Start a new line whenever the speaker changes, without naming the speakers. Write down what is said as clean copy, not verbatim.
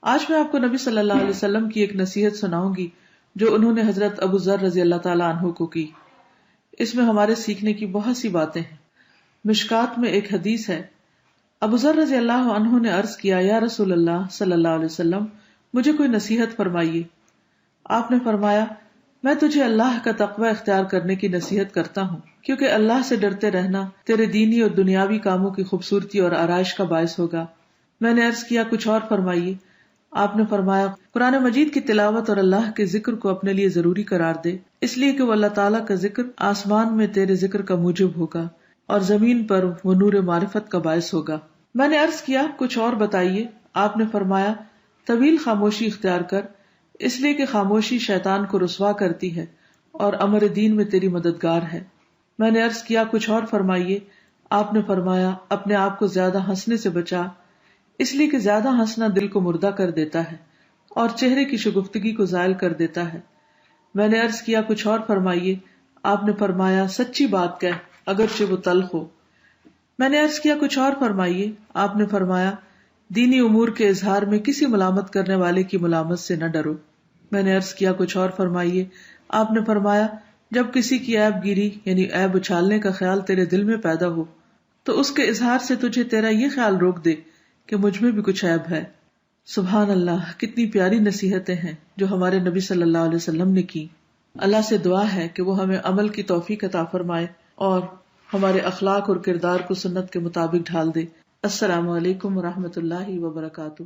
آج میں آپ کو نبی صلی اللہ علیہ وسلم کی ایک نصیحت سناؤں گی جو انہوں نے حضرت ابو ذر رضی اللہ تعالیٰ عنہ کو کی. اس میں ہمارے سیکھنے کی بہت سی باتیں ہیں. مشکات میں ایک حدیث ہے. ابو ذر رضی اللہ عنہ نے عرض کیا، یا رسول اللہ صلی اللہ علیہ وسلم، مجھے کوئی نصیحت فرمائیے. آپ نے فرمایا، میں تجھے اللہ کا تقوی اختیار کرنے کی نصیحت کرتا ہوں، کیونکہ اللہ سے ڈرتے رہنا تیرے دینی اور دنیاوی کاموں کی خوبصورتی اور آرائش کا باعث ہوگا. میں نے عرض کیا، کچھ اور فرمائیے. آپ نے فرمایا، قرآن مجید کی تلاوت اور اللہ کے ذکر کو اپنے لیے ضروری قرار دے، اس لیے کہ وہ اللہ تعالیٰ کا ذکر آسمان میں تیرے ذکر کا موجب ہوگا اور زمین پر وہ نور معرفت کا باعث ہوگا. میں نے عرض کیا، کچھ اور بتائیے. آپ نے فرمایا، طویل خاموشی اختیار کر، اس لیے کہ خاموشی شیطان کو رسوا کرتی ہے اور امر دین میں تیری مددگار ہے. میں نے عرض کیا، کچھ اور فرمائیے. آپ نے فرمایا، اپنے آپ کو زیادہ ہنسنے سے بچا، اس لیے کہ زیادہ ہنسنا دل کو مردہ کر دیتا ہے اور چہرے کی شگفتگی کو زائل کر دیتا ہے. میں نے عرض کیا، کچھ اور فرمائیے. آپ نے فرمایا، سچی بات کہہ اگرچہ وہ تلخ ہو. میں نے عرض کیا، کچھ اور فرمائیے. آپ نے فرمایا، دینی امور کے اظہار میں کسی ملامت کرنے والے کی ملامت سے نہ ڈرو. میں نے عرض کیا، کچھ اور فرمائیے. آپ نے فرمایا، جب کسی کی عیب گیری یعنی عیب اچھالنے کا خیال تیرے دل میں پیدا ہو تو اس کے اظہار سے تجھے تیرا یہ خیال روک دے کہ مجھ میں بھی کچھ عیب ہے. سبحان اللہ، کتنی پیاری نصیحتیں ہیں جو ہمارے نبی صلی اللہ علیہ وسلم نے کی. اللہ سے دعا ہے کہ وہ ہمیں عمل کی توفیق عطا فرمائے اور ہمارے اخلاق اور کردار کو سنت کے مطابق ڈھال دے. السلام علیکم ورحمۃ اللہ وبرکاتہ.